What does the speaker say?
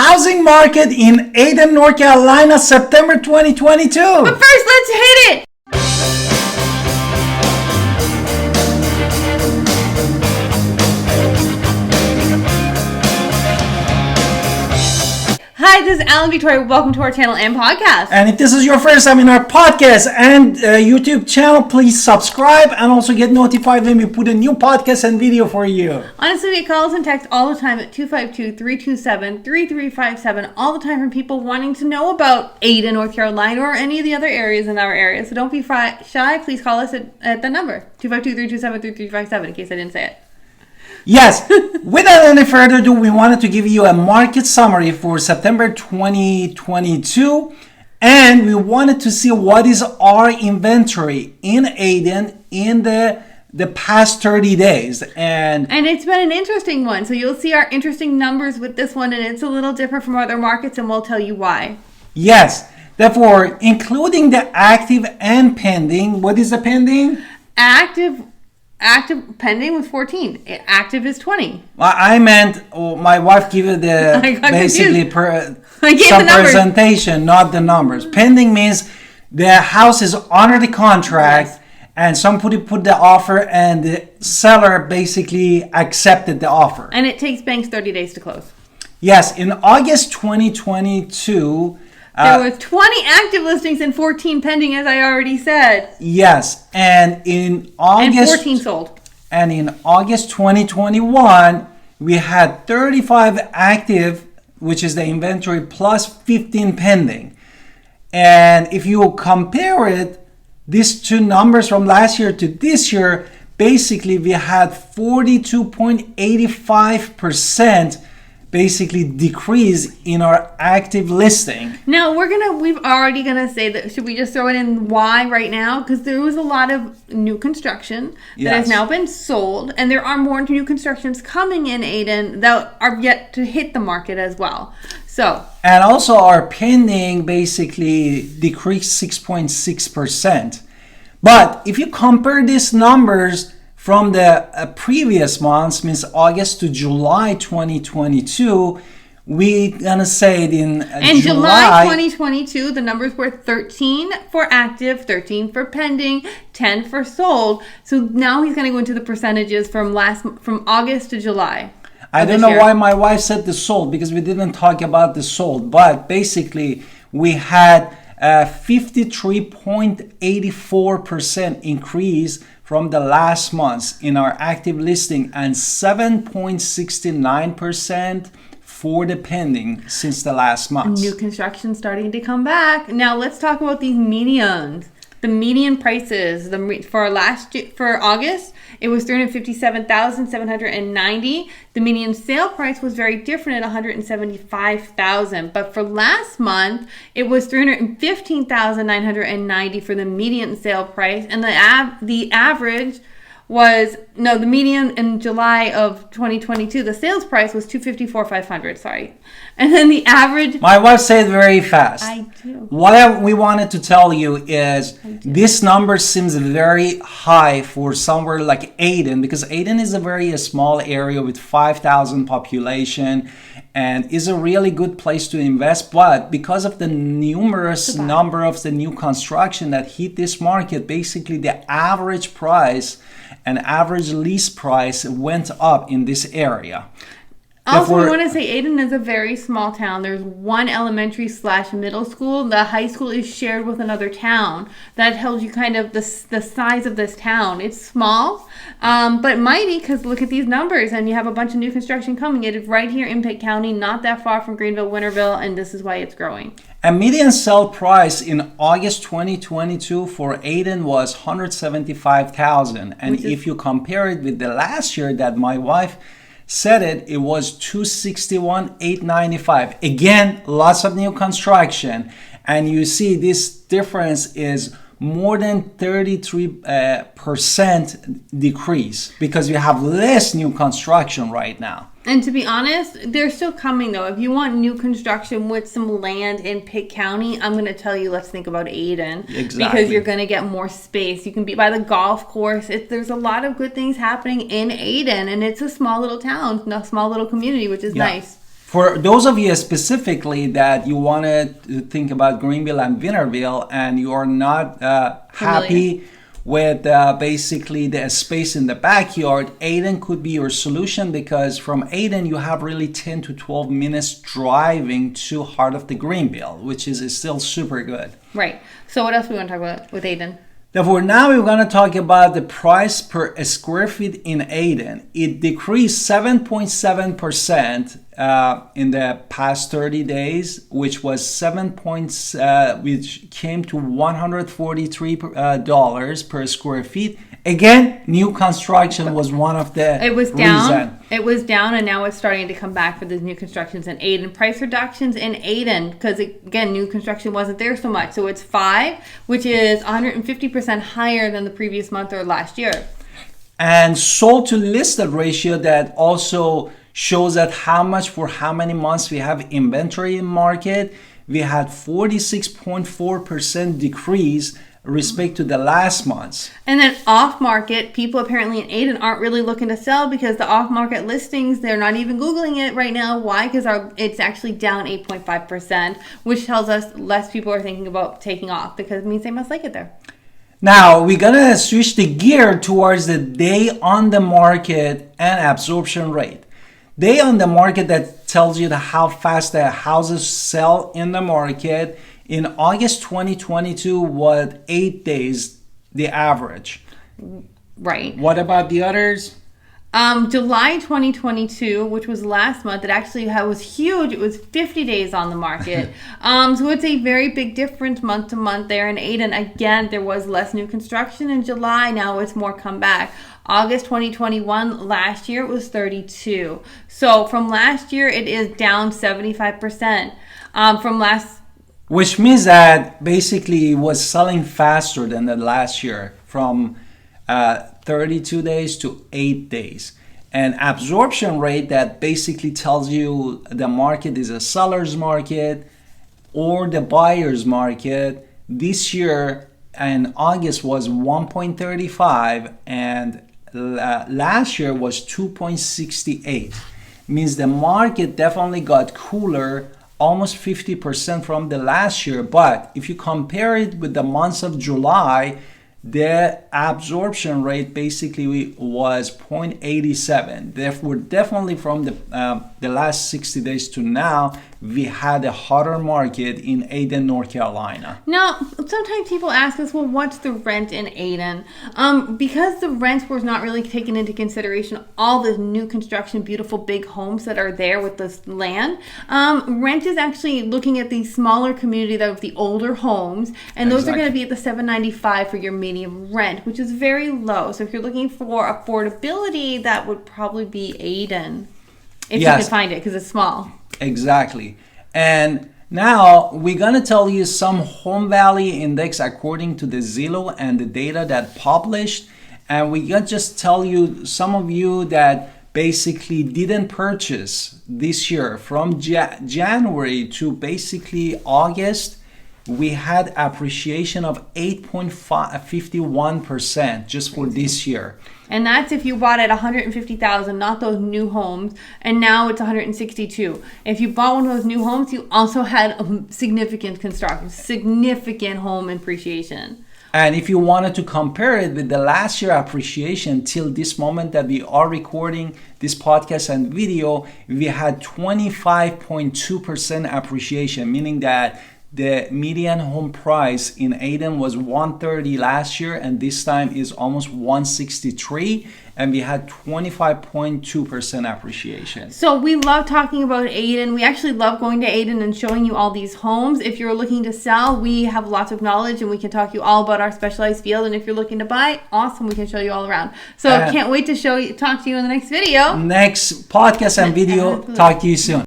Housing market in Ayden, North Carolina, September 2022. But first, let's hit it. Hi, this is Alan Victoria. Welcome to our channel and podcast. And if this is your first time in our podcast and YouTube channel, please subscribe and also get notified when we put a new podcast and video for you. Honestly, we get calls and texts all the time at 252-327-3357 all the time from people wanting to know about Ayden, North Carolina, or any of the other areas in our area. So don't be shy. Please call us at the number 252-327-3357 in case I didn't say it. Yes, without any further ado, we wanted to give you a market summary for September 2022, and we wanted to see what is our inventory in Ayden in the past 30 days. And it's been an interesting one, so you'll see our interesting numbers with this one, and it's a little different from other markets, and we'll tell you why. Yes, therefore, including the active and pending. What is the pending? Active pending was 14. Active is 20. Well, I meant my wife gave it the basically some presentation, not the numbers. Pending means the house is under the contract, yes, and somebody put the offer and the seller basically accepted the offer. And it takes banks 30 days to close. Yes, in August 2022, there were 20 active listings and 14 pending, as I already said. Yes, and in August... And 14 sold. And in August 2021, we had 35 active, which is the inventory, plus 15 pending. And if you compare it, these two numbers from last year to this year, basically we had 42.85% basically decrease in our active listing. Now we've already gonna say that. Should we just throw it in why right now? Because there was a lot of new construction that has now been sold, and there are more new constructions coming in Ayden that are yet to hit the market as well. So, and also our pending basically decreased 6.6%. But if you compare these numbers from the previous months, means August to July 2022, we gonna say it in July 2022, the numbers were 13 for active, 13 for pending, 10 for sold. So now he's gonna go into the percentages from August to July. I don't know why my wife said the sold, because we didn't talk about the sold, but basically we had a 53.84% increase from the last months in our active listing, and 7.69% for the pending since the last month. New construction starting to come back. Now let's talk about these medians. The median prices for August, it was $357,790. The median sale price was very different at $175,000. But for last month, it was $315,990 for the median sale price, and the average was the median in July of 2022. The sales price was $254,500. Sorry, and then the average. My wife said very fast. I do. What we wanted to tell you is this number seems very high for somewhere like Ayden, because Ayden is a very small area with 5,000 population and is a really good place to invest. But because of the numerous number of the new construction that hit this market, basically the average price and average lease price went up in this area. Also, we want to say Ayden is a very small town. There's one elementary/middle school. The high school is shared with another town. That tells you kind of the size of this town. It's small, but mighty, because look at these numbers, and you have a bunch of new construction coming. It is right here in Pitt County, not that far from Greenville, Winterville, and this is why it's growing. A median sale price in August 2022 for Ayden was $175,000, and if you compare it with the last year that my wife said it was $261,895. Again, lots of new construction, and you see this difference is more than 33% decrease because you have less new construction right now. And to be honest, they're still coming though. If you want new construction with some land in Pitt County, I'm going to tell you, let's think about Ayden. Exactly. Because you're going to get more space. You can be by the golf course. There's a lot of good things happening in Ayden, and it's a small little town, a small little community, which is nice. For those of you specifically that you wanted to think about Greenville and Winterville and you are not happy with basically the space in the backyard, Ayden could be your solution, because from Ayden you have really 10 to 12 minutes driving to heart of the Greenville, which is still super good. Right. So what else do we want to talk about with Ayden? Therefore, now we're going to talk about the price per square feet in Ayden. It decreased 7.7% in the past 30 days, which was which came to $143 per square feet. Again, new construction was one of the reasons. It was down, and now it's starting to come back for the new constructions in Ayden. Price reductions in Ayden, because again, new construction wasn't there so much. So it's 5, which is 150% higher than the previous month or last year. And sold to listed ratio, that also shows that how much for how many months we have inventory in market. We had 46.4% decrease respect to the last months. And then off market, people apparently in Ayden aren't really looking to sell, because the off market listings, they're not even Googling it right now. Why? Because it's actually down 8.5%, which tells us less people are thinking about taking off, because it means they must like it there. Now we're gonna switch the gear towards the day on the market and absorption rate. Day on the market, that tells you how fast the houses sell in the market. In August 2022 was 8 days, the average. Right. What about the others? July 2022, which was last month, it actually was huge. It was 50 days on the market. So it's a very big difference month to month there in Ayden. Again, there was less new construction in July. Now it's more come back. August 2021, last year it was 32. So from last year, it is down 75%. Which means that basically it was selling faster than the last year, from 32 days to 8 days. And absorption rate, that basically tells you the market is a seller's market or the buyer's market. This year in August was 1.35, and last year was 2.68. Means the market definitely got cooler, almost 50% from the last year. But if you compare it with the months of July, the absorption rate basically was 0.87. Therefore, definitely from the last 60 days to now, we had a hotter market in Ayden, North Carolina. Now, sometimes people ask us, well, what's the rent in Ayden? Because the rents was not really taken into consideration all the new construction, beautiful big homes that are there with this land. Rent is actually looking at the smaller community of the older homes, and those are going to be at the $795 for your medium rent, which is very low. So if you're looking for affordability, that would probably be Ayden, if you can find it, because it's small. Exactly. And now we're going to tell you some home value index according to the Zillow and the data that published. And we can just tell you, some of you that basically didn't purchase this year, from January to basically August, we had appreciation of 8.51% just for this year. And that's if you bought at $150,000, not those new homes, and now it's $162,000. If you bought one of those new homes, you also had a significant construction, significant home appreciation. And if you wanted to compare it with the last year appreciation till this moment that we are recording this podcast and video, we had 25.2% appreciation, meaning that the median home price in Ayden was $130 last year, and this time is almost $163, and we had 25.2% appreciation. So we love talking about Ayden. We actually love going to Ayden and showing you all these homes. If you're looking to sell, we have lots of knowledge and we can talk to you all about our specialized field. And if you're looking to buy, awesome, we can show you all around. So can't wait to talk to you in the next video. Next podcast and video. Talk to you soon.